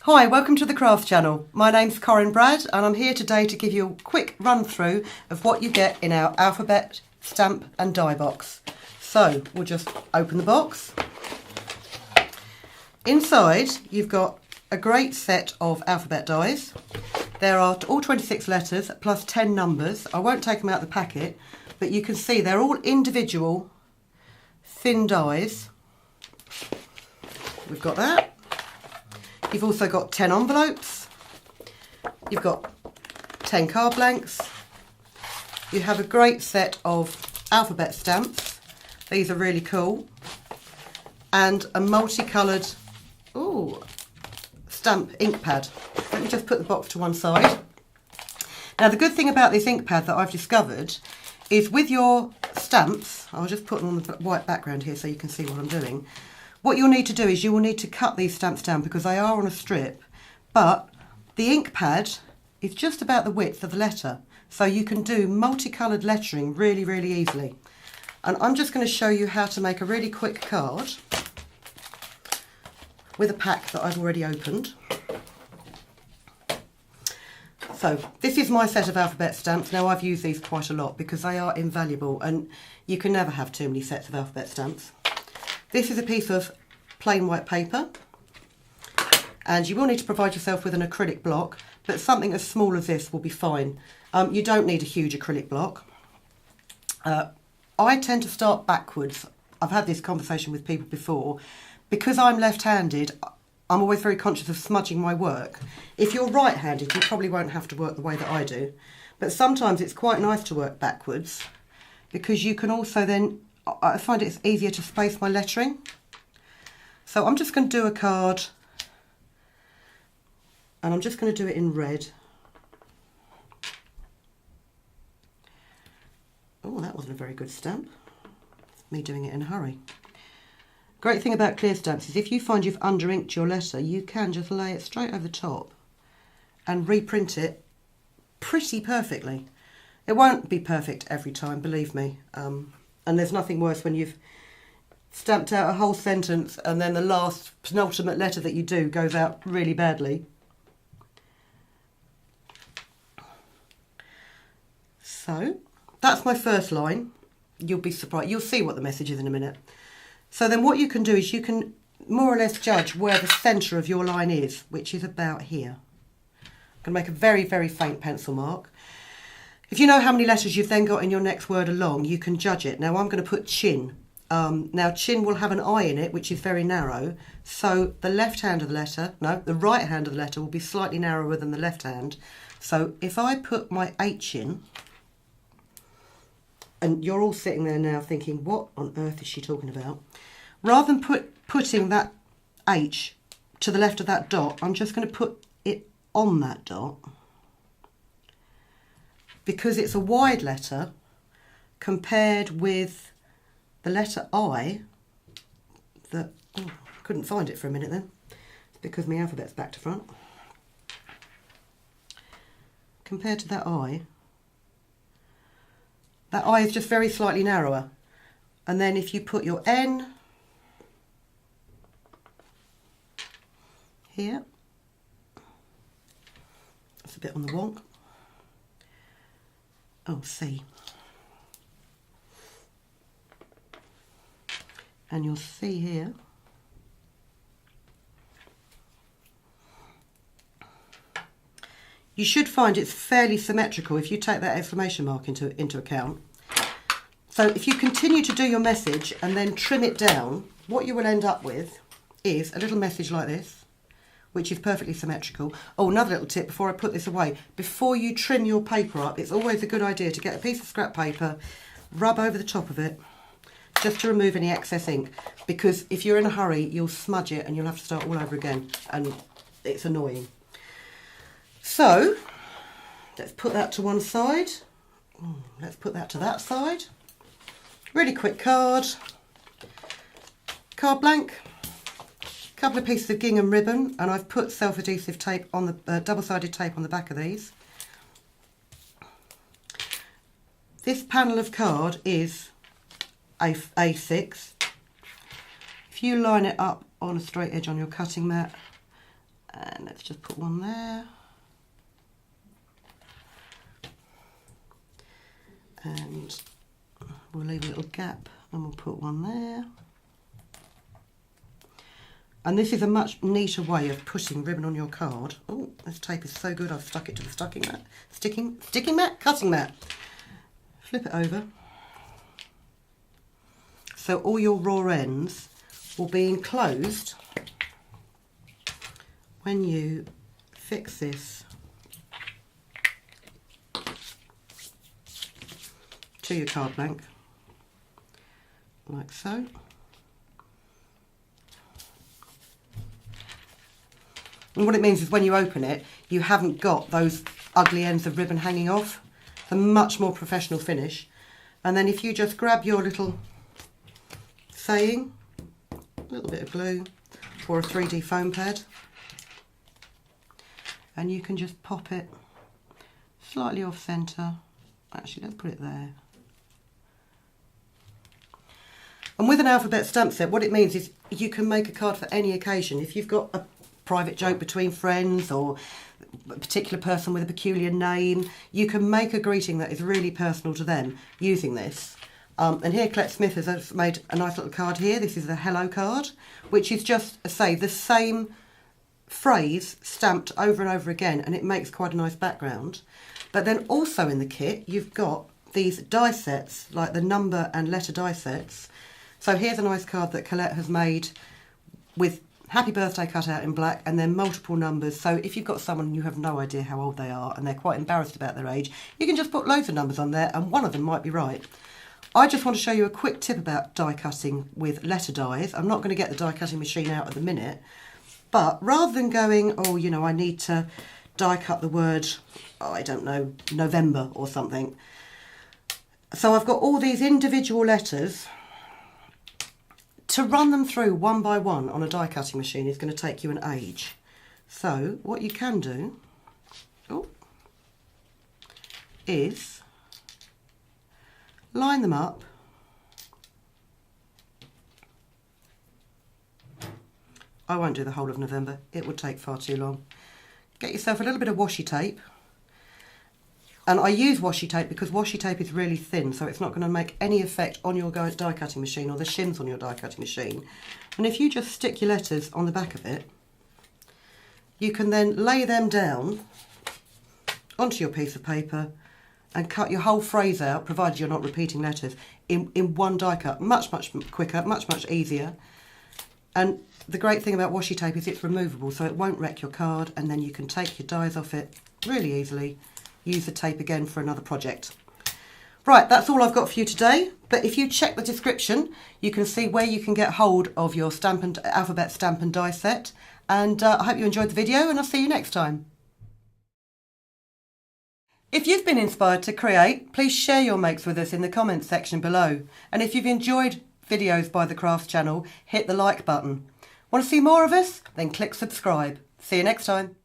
Hi, welcome to the Craft Channel. My name's Corinne Bradd and I'm here today to give you a quick run through of what you get in our alphabet stamp and die box. So we'll just open the box. Inside you've got a great set of alphabet dies. There are all 26 letters plus 10 numbers. I won't take them out of the packet, but you can see they're all individual thin dies. We've got that. You've also got 10 envelopes, you've got 10 card blanks, you have a great set of alphabet stamps, these are really cool, and a multicoloured stamp ink pad. Let me just put the box to one side. Now the good thing about this ink pad that I've discovered is with your stamps, I'll just put them on the white background here so you can see what I'm doing. What you'll need to do is you will need to cut these stamps down because they are on a strip, but the ink pad is just about the width of the letter, so you can do multicoloured lettering really, really easily. And I'm just going to show you how to make a really quick card with a pack that I've already opened. So this is my set of alphabet stamps. Now I've used these quite a lot because they are invaluable and you can never have too many sets of alphabet stamps. This is a piece of plain white paper and you will need to provide yourself with an acrylic block, but something as small as this will be fine. You don't need a huge acrylic block. I tend to start backwards. I've had this conversation with people before. Because I'm left-handed, I'm always very conscious of smudging my work. If you're right-handed, you probably won't have to work the way that I do. But sometimes it's quite nice to work backwards because you can also then, I find it's easier to space my lettering. So I'm just going to do a card and I'm just going to do it in red. Oh, that wasn't a very good stamp. Me doing it in a hurry. Great thing about clear stamps is if you find you've under-inked your letter, you can just lay it straight over the top and reprint it pretty perfectly. It won't be perfect every time, believe me. And there's nothing worse when you've stamped out a whole sentence and then the last penultimate letter that you do goes out really badly. So that's my first line. You'll be surprised. You'll see what the message is in a minute. So then what you can do is you can more or less judge where the centre of your line is, which is about here. I'm going to make a very, very faint pencil mark. If you know how many letters you've then got in your next word along, you can judge it. Now I'm going to put chin. Now chin will have an I in it, which is very narrow. So the left hand of the letter, no, the right hand of the letter will be slightly narrower than the left hand. So if I put my H in, and you're all sitting there now thinking, what on earth is she talking about? Rather than putting that H to the left of that dot, I'm just going to put it on that dot. Because it's a wide letter compared with the letter I, that, oh, couldn't find it for a minute then. It's because my alphabet's back to front. Compared to that I is just very slightly narrower. And then if you put your N here, that's a bit on the wonk. Oh, C. And you'll see here you should find it's fairly symmetrical if you take that exclamation mark into account. So if you continue to do your message and then trim it down, what you will end up with is a little message like this, which is perfectly symmetrical. Oh, another little tip before I put this away. Before you trim your paper up, it's always a good idea to get a piece of scrap paper, rub over the top of it, just to remove any excess ink. Because if you're in a hurry, you'll smudge it and you'll have to start all over again. And it's annoying. So, let's put that to one side. Let's put that to that side. Really quick card. Card blank. Couple of pieces of gingham ribbon, and I've put self-adhesive tape on the double-sided tape on the back of these. This panel of card is A6. If you line it up on a straight edge on your cutting mat, and let's just put one there. And we'll leave a little gap and we'll put one there. And this is a much neater way of putting ribbon on your card. Oh, this tape is so good, I've stuck it to the cutting mat. Flip it over. So all your raw ends will be enclosed when you fix this to your card blank, like so. And what it means is when you open it, you haven't got those ugly ends of ribbon hanging off. It's a much more professional finish. And then if you just grab your little saying, a little bit of glue or a 3D foam pad, and you can just pop it slightly off centre. Actually, let's put it there. And with an alphabet stamp set, what it means is you can make a card for any occasion. If you've got a private joke between friends or a particular person with a peculiar name, you can make a greeting that is really personal to them using this. And here Colette Smith has made a nice little card here. This is a hello card, which is just, say, the same phrase stamped over and over again, and it makes quite a nice background. But then also in the kit, you've got these die sets, like the number and letter die sets. So here's a nice card that Colette has made with happy birthday cut out in black and then multiple numbers. So if you've got someone and you have no idea how old they are and they're quite embarrassed about their age, you can just put loads of numbers on there and one of them might be right. I just want to show you a quick tip about die cutting with letter dies. I'm not going to get the die cutting machine out at the minute, but rather than going, oh, you know, I need to die cut the word, oh, I don't know, November or something. So I've got all these individual letters. To run them through one by one on a die cutting machine is going to take you an age. So what you can do is line them up. I won't do the whole of November, it would take far too long. Get yourself a little bit of washi tape. And I use washi tape because washi tape is really thin, so it's not going to make any effect on your die cutting machine or the shims on your die cutting machine. And if you just stick your letters on the back of it, you can then lay them down onto your piece of paper and cut your whole phrase out, provided you're not repeating letters, in one die cut. Much, much quicker, much, much easier. And the great thing about washi tape is it's removable, so it won't wreck your card, and then you can take your dies off it really easily. Use the tape again for another project. Right, that's all I've got for you today. But if you check the description, you can see where you can get hold of your alphabet stamp and die set. And I hope you enjoyed the video, and I'll see you next time. If you've been inspired to create, please share your makes with us in the comments section below. And if you've enjoyed videos by the Crafts channel, hit the like button. Want to see more of us? Then click subscribe. See you next time.